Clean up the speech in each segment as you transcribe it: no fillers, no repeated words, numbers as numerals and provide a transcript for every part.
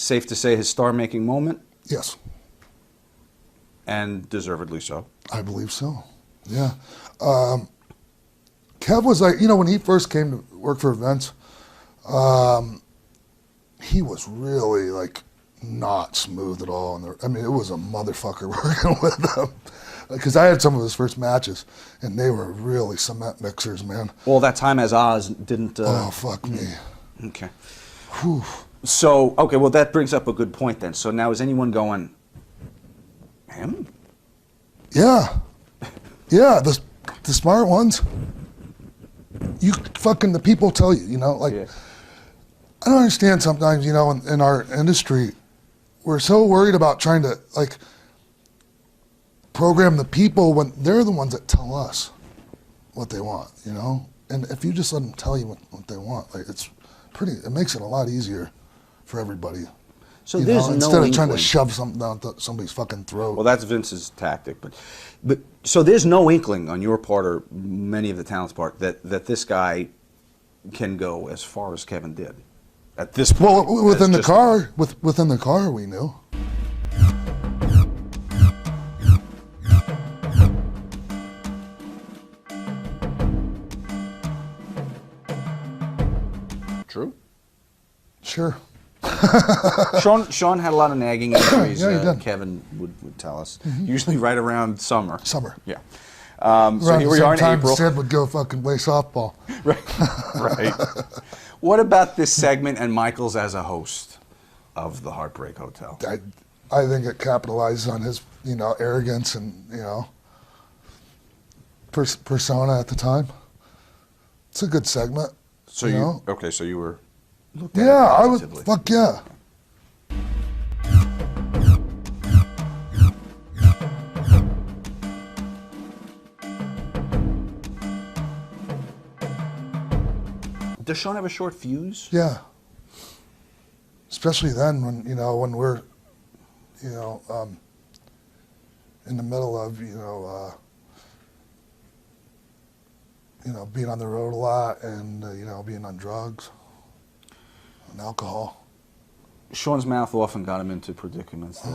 safe to say his star-making moment? Yes. And deservedly so. I believe so. Yeah. Kev was like, you know, when he first came to work for Vince, he was really like not smooth at all. And I mean, it was a motherfucker working with him. Because I had some of his first matches, and they were really cement mixers, man. Well, that time as Oz didn't... oh, fuck me. Okay. Whew. So, okay, well, that brings up a good point then. So now is anyone going, him? Yeah. Yeah, the smart ones. You fucking, the people tell you, you know, like, Yeah. I don't understand sometimes, you know, in our industry, we're so worried about trying to, like, program the people when they're the ones that tell us what they want, you know? And if you just let them tell you what they want, like, it makes it a lot easier for everybody. So there's no instead of trying to inkling. shove something down somebody's fucking throat. Well, that's Vince's tactic, but so there's no inkling on your part or many of the talent's part that this guy can go as far as Kevin did at this point. Well, within the car, within the car, we knew. True. Sure. Shawn had a lot of nagging injuries. Yeah, he did. Kevin would tell us, usually right around summer. Summer. Yeah. So Around here the we are in same time April. Sid would go fucking play softball. Right. What about this segment and Michaels as a host of the Heartbreak Hotel? I think it capitalizes on his, you know, arrogance and, you know, persona at the time. It's a good segment. So you know? Okay, so you were looked at it Yeah, I was. positively. Fuck yeah. Does Shawn have a short fuse? Yeah. Especially then when, you know, when we're, you know, in the middle of, you know, being on the road a lot and, you know, being on drugs and alcohol. Shawn's mouth often got him into predicaments.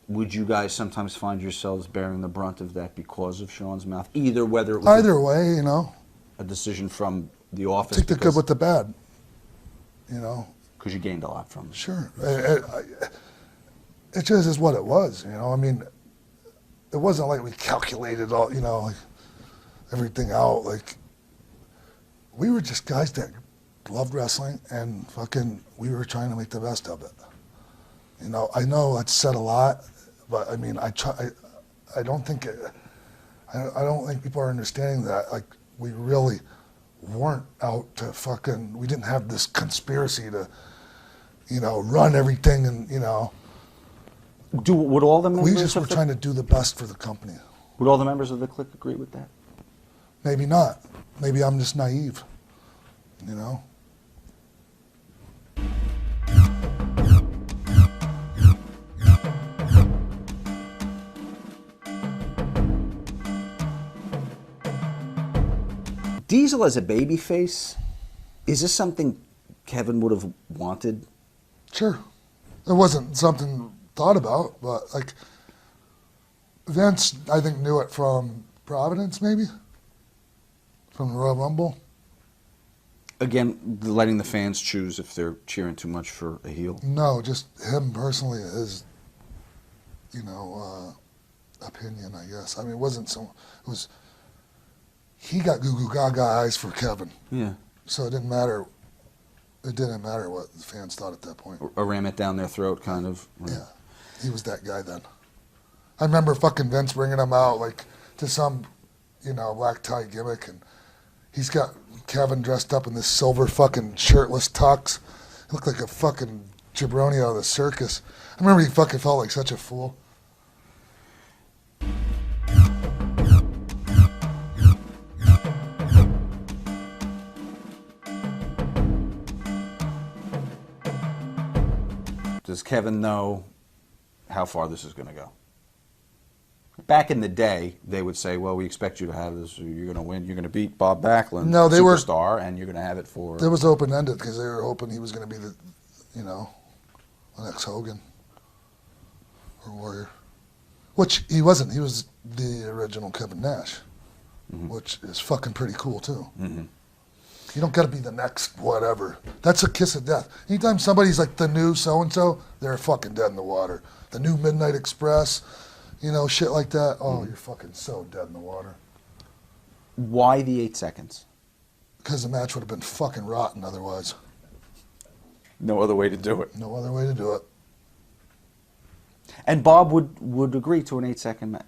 Would you guys sometimes find yourselves bearing the brunt of that because of Shawn's mouth? Whether it was Either way, you know. a decision from the office. Take the good with the bad, you know. Because you gained a lot from it. Sure. It just is what it was, you know. I mean, it wasn't like we calculated all, you know, like everything out. Like, we were just guys that loved wrestling and fucking, we were trying to make the best of it. You know that's said a lot, but I mean, I don't think people are understanding that. Like, we really weren't out to fucking, we didn't have this conspiracy to, you know, run everything and, you know. Would all the members We just were trying to do the best for the company. Would all the members of the clique agree with that? Maybe not. Maybe I'm just naive, you know. Diesel as a babyface, is this something Kevin would have wanted? Sure. It wasn't something thought about, but like Vince, I think, knew it from Providence, maybe? From the Royal Rumble. Again, letting the fans choose if they're cheering too much for a heel? No, just him personally, his, you know, opinion, I guess. I mean, it wasn't so, it was, he got goo goo gaga eyes for Kevin. Yeah. So it didn't matter what the fans thought at that point. A ram it down their throat, kind of. Right. Yeah, he was that guy then. I remember fucking Vince bringing him out like to some, you know, black tie gimmick, and he's got Kevin dressed up in this silver fucking shirtless tux. He looked like a fucking jabroni out of the circus. I remember he fucking felt like such a fool. Does Kevin know how far this is going to go? Back in the day, they would say, well, we expect you to have this, you're going to win, you're going to beat Bob Backlund, No, they superstar, and you're going to have it for... It was open-ended because they were hoping he was going to be the, you know, an ex-Hogan or Warrior. Which he wasn't. He was the original Kevin Nash, which is fucking pretty cool too. You don't got to be the next whatever. That's a kiss of death. Anytime somebody's like the new so-and-so, they're fucking dead in the water. The new Midnight Express, you know, shit like that. Oh, you're fucking so dead in the water. Why the 8 seconds? Because the match would have been fucking rotten otherwise. No other way to do it. No other way to do it. And Bob would agree to an 8-second match.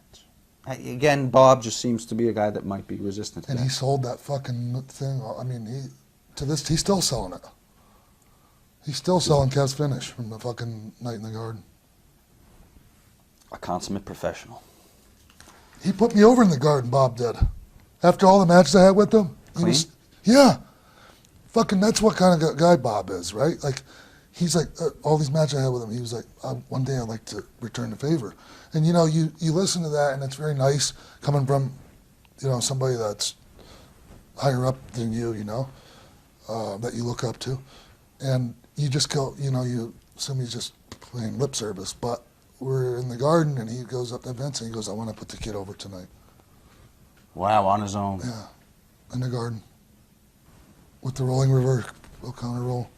Again, Bob just seems to be a guy that might be resistant to And that. he sold that fucking thing. I mean, he's still selling it. He's still selling Kev's finish from the fucking Night in the Garden. A consummate professional. He put me over in the Garden, Bob did. After all the matches I had with him. Clean? Yeah. Fucking, that's what kind of guy Bob is, right? Like, he's like, all these matches I had with him, he was like, one day I'd like to return the favor. And, you know, you listen to that, and it's very nice coming from, you know, somebody that's higher up than you know, that you look up to. And you just go, you know, you assume he's just playing lip service. But we're in the Garden, and he goes up to Vince, and he goes, I want to put the kid over tonight. Wow, on his own. Yeah, in the Garden. With the rolling reverse, counter roll.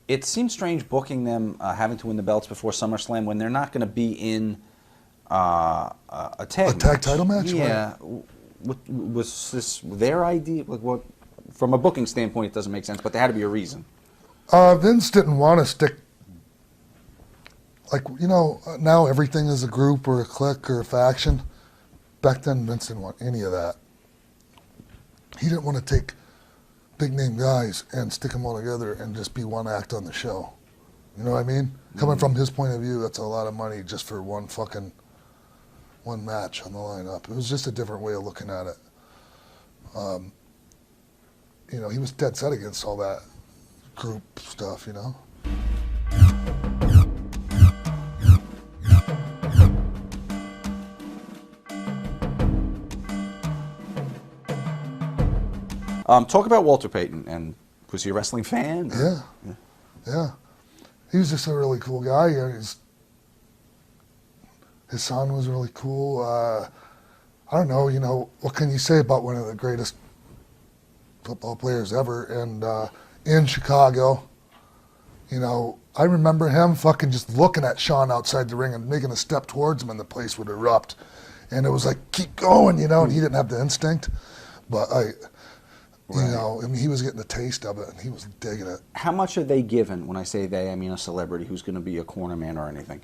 It seems strange booking them having to win the belts before SummerSlam when they're not going to be in a tag title match? Yeah. Was this their idea? Like, what? From a booking standpoint, it doesn't make sense, but there had to be a reason. Vince didn't want to stick. Like, you know, now everything is a group or a clique or a faction. Back then, Vince didn't want any of that. He didn't want to take big name guys and stick them all together and just be one act on the show. You know what I mean? Coming from his point of view, that's a lot of money just for one match on the lineup. It was just a different way of looking at it. You know, he was dead set against all that group stuff, you know? Talk about Walter Payton, and was he a wrestling fan? Yeah. He was just a really cool guy. His son was really cool. I don't know, you know, what can you say about one of the greatest football players ever? And in Chicago, you know, I remember him fucking just looking at Shawn outside the ring and making a step towards him, and the place would erupt. And it was like, keep going, you know, and he didn't have the instinct. But you know, I mean, he was getting a taste of it, and he was digging it. How much are they given? When I say they, I mean a celebrity who's going to be a corner man or anything.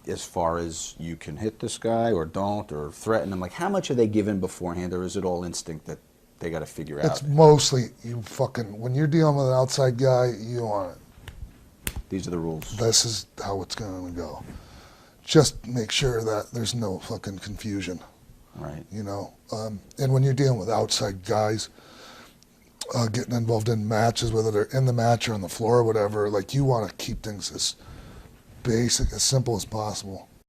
As far as you can hit this guy or don't, or threaten him, like how much are they given beforehand, or is it all instinct that they got to figure out? It's mostly when you're dealing with an outside guy, you want it. These are the rules. This is how it's going to go. Just make sure that there's no fucking confusion. Right. You know, and when you're dealing with outside guys, getting involved in matches, whether they're in the match or on the floor or whatever, like you want to keep things as basic, as simple as possible.